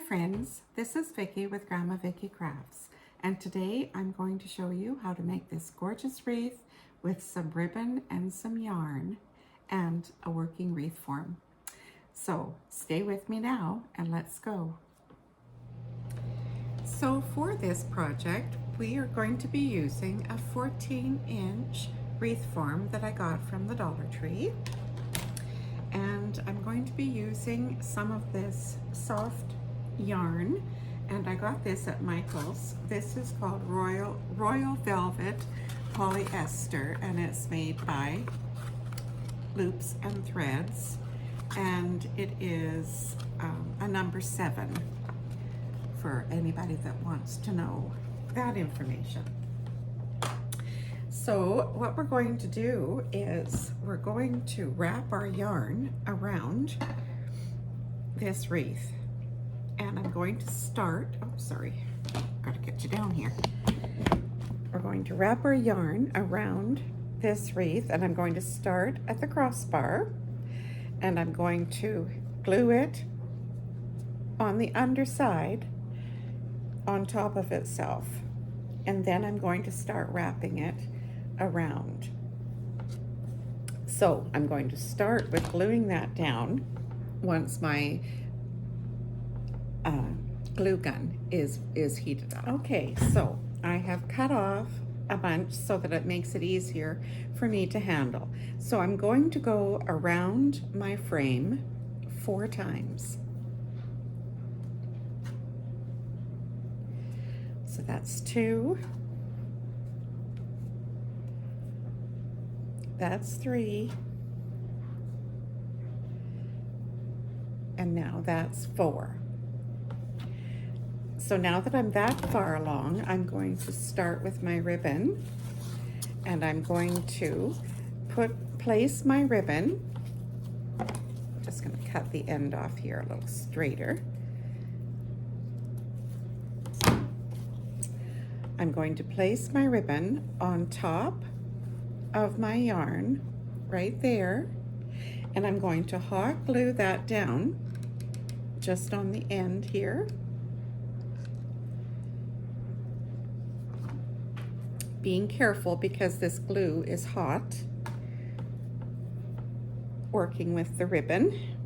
friends, this is Vicki with Gramma Vicki Crafts, and today I'm going to show you how to make this gorgeous wreath with some ribbon and some yarn and a working wreath form. So stay with me now and let's go. So for this project we are going to be using a 14-inch wreath form that I got from the Dollar Tree. And I'm going to be using some of this soft yarn, and I got this at Michael's. This is called Royal Velvet Polyester, and it's made by Loops and Threads, and it is a number 7 for anybody that wants to know that information. So what we're going to do is we're going to wrap our yarn around this wreath, and I'm going to start, oh sorry, gotta get you down here. We're going to wrap our yarn around this wreath, and I'm going to start at the crossbar, and I'm going to glue it on the underside on top of itself, and then I'm going to start wrapping it around. So I'm going to start with gluing that down once my glue gun is heated up. Okay, so I have cut off a bunch so that it makes it easier for me to handle. So I'm going to go around my frame 4 times. So that's 2. That's 3, and now that's 4. So now that I'm that far along, I'm going to start with my ribbon, and I'm going to place my ribbon. I'm just going to cut the end off here a little straighter. I'm going to place my ribbon on top of my yarn right there, and I'm going to hot glue that down just on the end here. Being careful because this glue is hot, working with the ribbon.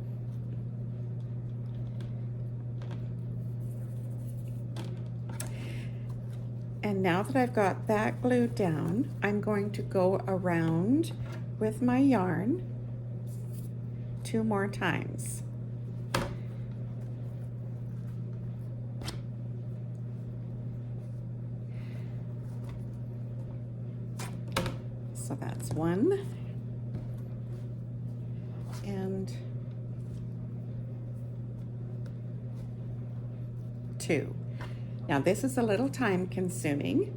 And now that I've got that glued down, I'm going to go around with my yarn 2 more times. So that's 1 and 2. Now this is a little time consuming,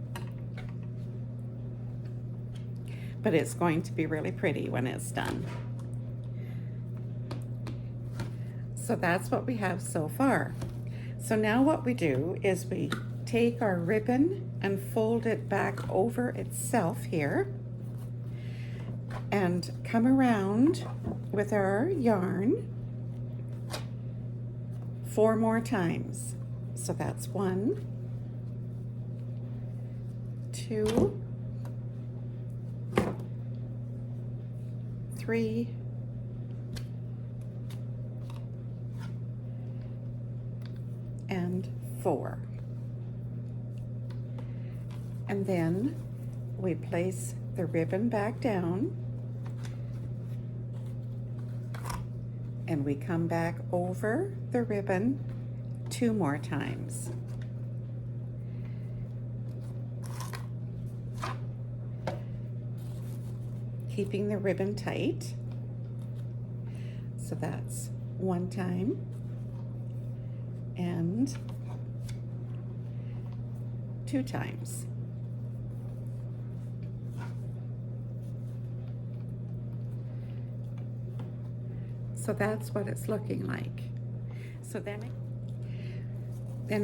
but it's going to be really pretty when it's done. So that's what we have so far. So now what we do is we take our ribbon and fold it back over itself here and come around with our yarn 4 more times. So that's 1, 2, 3, and 4. And then we place the ribbon back down, and we come back over the ribbon 2 more times. Keeping the ribbon tight. So that's 1 time and 2 times. So that's what it's looking like. So then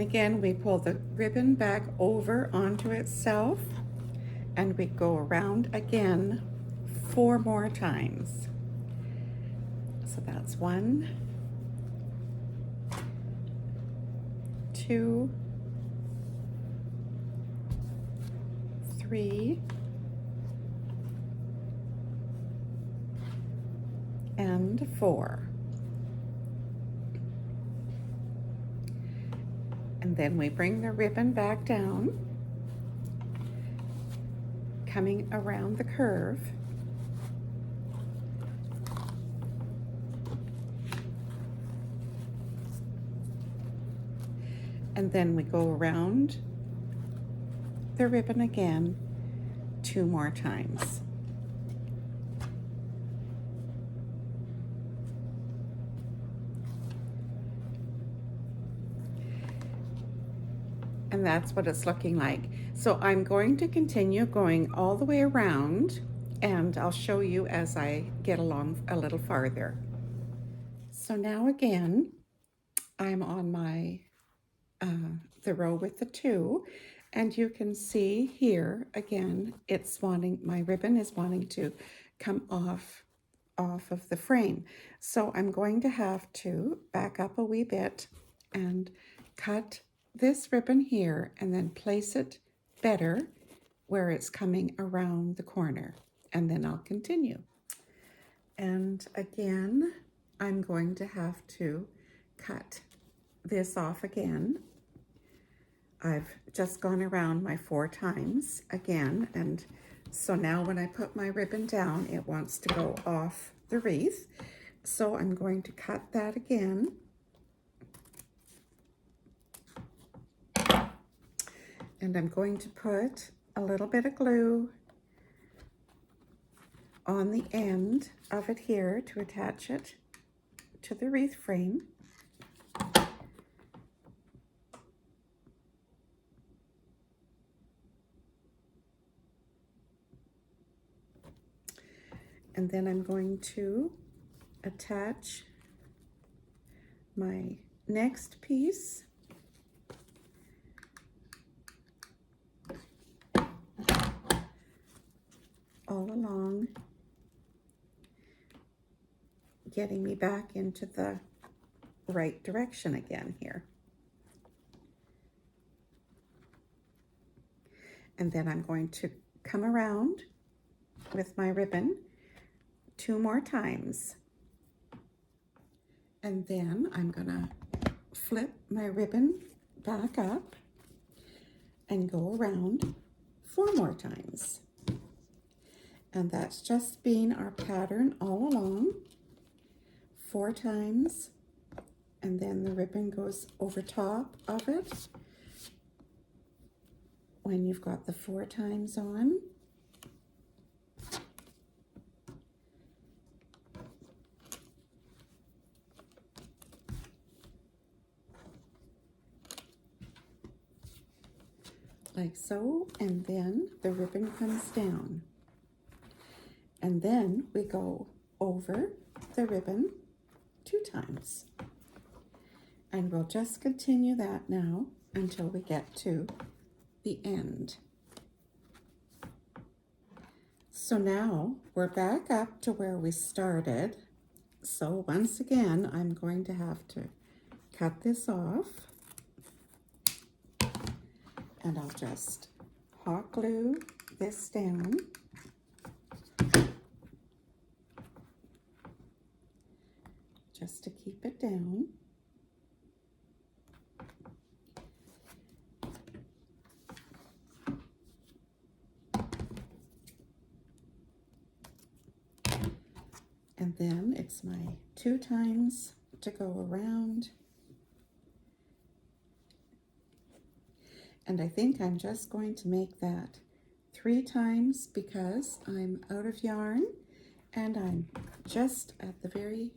again, we pull the ribbon back over onto itself, and we go around again 4 more times. So that's 1, 2, 3, and 4. And then we bring the ribbon back down, coming around the curve. And then we go around the ribbon again 2 more times. And that's what it's looking like. So I'm going to continue going all the way around, and I'll show you as I get along a little farther. So now again, I'm on my the row with the 2, and you can see here again, it's wanting, my ribbon is wanting to come off of the frame. So I'm going to have to back up a wee bit and cut this ribbon here and then place it better where it's coming around the corner, and then I'll continue. And again, I'm going to have to cut this off again. I've just gone around my 4 times again, and so now when I put my ribbon down, it wants to go off the wreath. So I'm going to cut that again. And I'm going to put a little bit of glue on the end of it here to attach it to the wreath frame. And then I'm going to attach my next piece all along, getting me back into the right direction again here. And then I'm going to come around with my ribbon 2 more times. And then I'm gonna flip my ribbon back up and go around 4 more times. And that's just been our pattern all along. 4 times, and then the ribbon goes over top of it when you've got the 4 times on. Like so, and then the ribbon comes down. And then we go over the ribbon 2 times. And we'll just continue that now until we get to the end. So now we're back up to where we started. So once again, I'm going to have to cut this off. And I'll just hot glue this down. Just to keep it down. And then it's my 2 times to go around. And I think I'm just going to make that 3 times because I'm out of yarn and I'm just at the very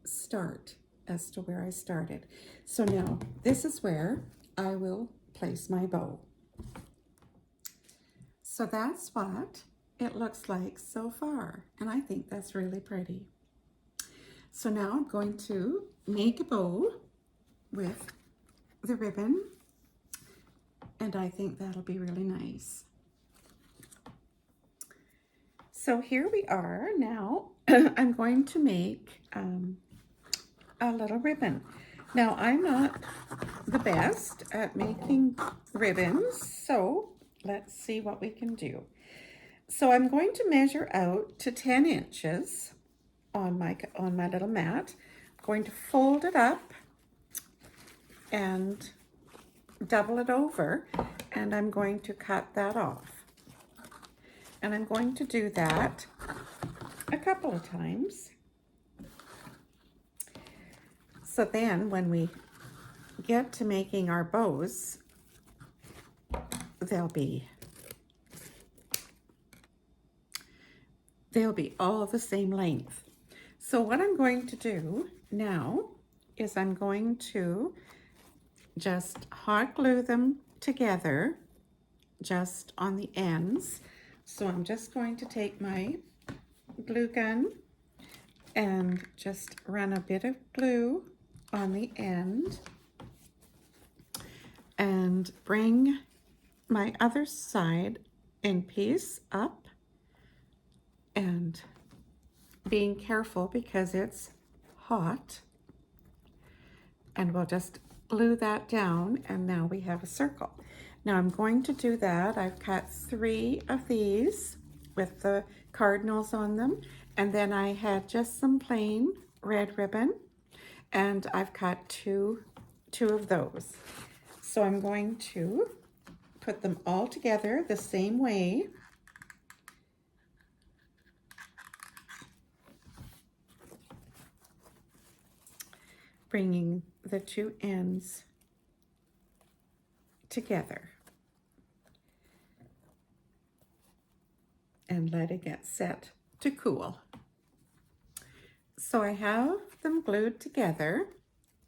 start as to where I started. So now this is where I will place my bow. So that's what it looks like so far, and I think that's really pretty. So now I'm going to make a bow with the ribbon, and I think that'll be really nice. So here we are now. I'm going to make a little ribbon. Now I'm not the best at making ribbons, so let's see what we can do. So I'm going to measure out to 10 inches on my little mat. I'm going to fold it up and double it over, and I'm going to cut that off. And I'm going to do that a couple of times. So then when we get to making our bows, they'll be all the same length. So what I'm going to do now is I'm going to just hot glue them together just on the ends. So I'm just going to take my glue gun and just run a bit of glue on the end and bring my other side in piece up, and being careful because it's hot, and we'll just glue that down, and now we have a circle. Now I'm going to do that. I've cut 3 of these with the cardinals on them, and then I had just some plain red ribbon, and I've cut two of those. So I'm going to put them all together the same way. Bringing the 2 ends together and letting it set to cool. So I have them glued together,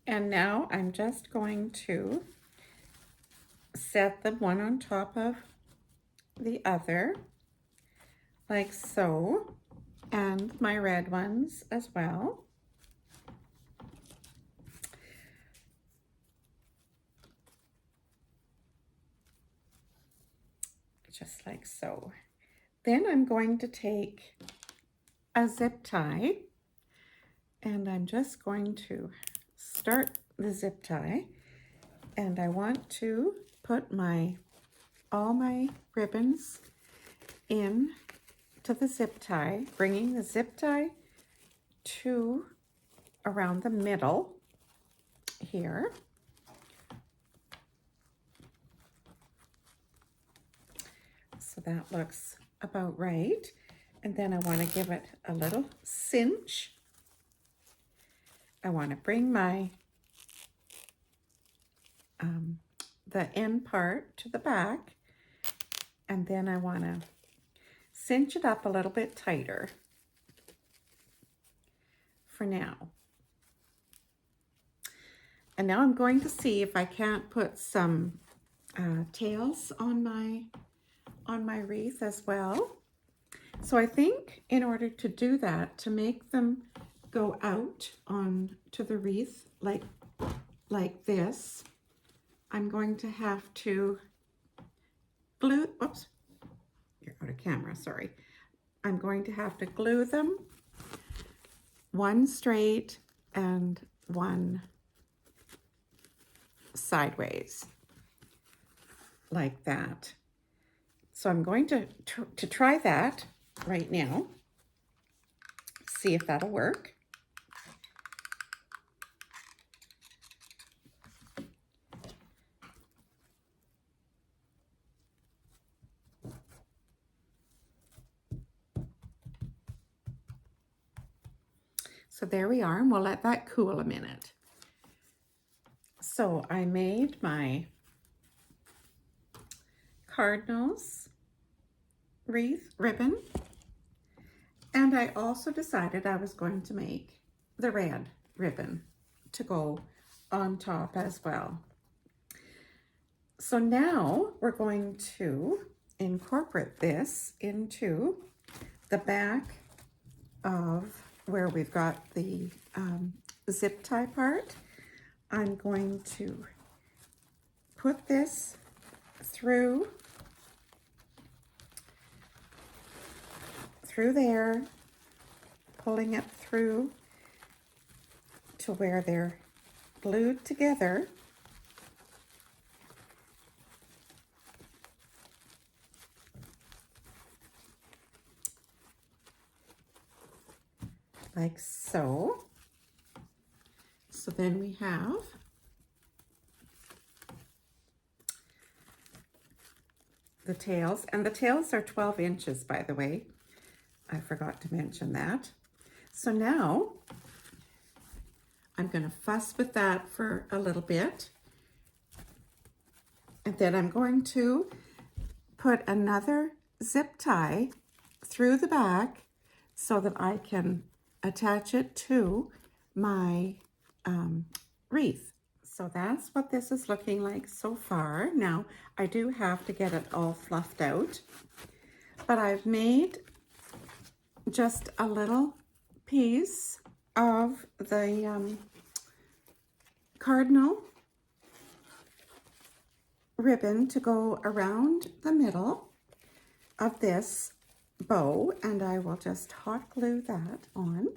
and now I'm just going to set them one on top of the other, like so, and my red ones as well. Just like so. Then I'm going to take a zip tie, and I'm just going to start the zip tie, and I want to put all my ribbons in to the zip tie, bringing the zip tie to around the middle here. So that looks about right. And then I want to give it a little cinch. I want to bring my the end part to the back, and then I want to cinch it up a little bit tighter for now. And now I'm going to see if I can't put some tails on my wreath as well. So I think in order to do that, to make them go out on to the wreath like this, I'm going to have to glue, oops, you're out of camera, sorry. I'm going to have to glue them one straight and one sideways, like that. So I'm going to try that right now, see if that'll work. So there we are, and we'll let that cool a minute. So I made my cardinals wreath ribbon, and I also decided I was going to make the red ribbon to go on top as well. So now we're going to incorporate this into the back of where we've got the zip tie part. I'm going to put this through there, pulling it through to where they're glued together, like so. So then we have the tails, and the tails are 12 inches, by the way. I forgot to mention that. So now I'm going to fuss with that for a little bit. And then I'm going to put another zip tie through the back so that I can attach it to my wreath. So that's what this is looking like so far. Now, I do have to get it all fluffed out, but I've made just a little piece of the cardinal ribbon to go around the middle of this bow, and I will just hot glue that on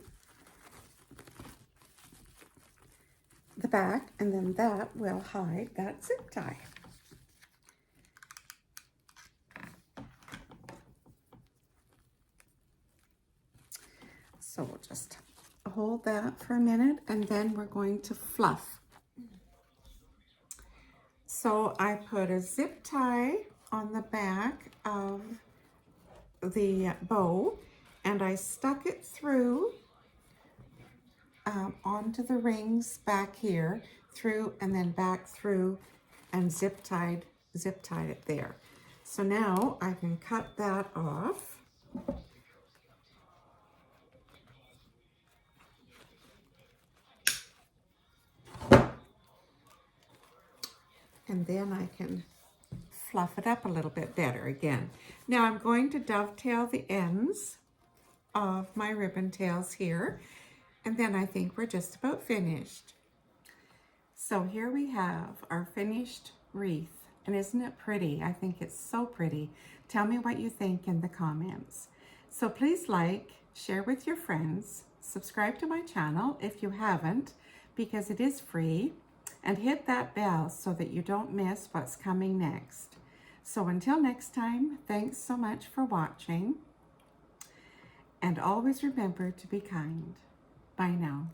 the back, and then that will hide that zip tie. So we'll just hold that for a minute, and then we're going to fluff. So I put a zip tie on the back of the bow, and I stuck it through onto the rings back here, through and then back through, and zip tied it there. So now I can cut that off. And then I can fluff it up a little bit better again. Now I'm going to dovetail the ends of my ribbon tails here, and then I think we're just about finished. So here we have our finished wreath, and isn't it pretty? I think it's so pretty. Tell me what you think in the comments. So please like, share with your friends, subscribe to my channel if you haven't, because it is free, and hit that bell so that you don't miss what's coming next. So until next time, thanks so much for watching, and always remember to be kind. Bye now.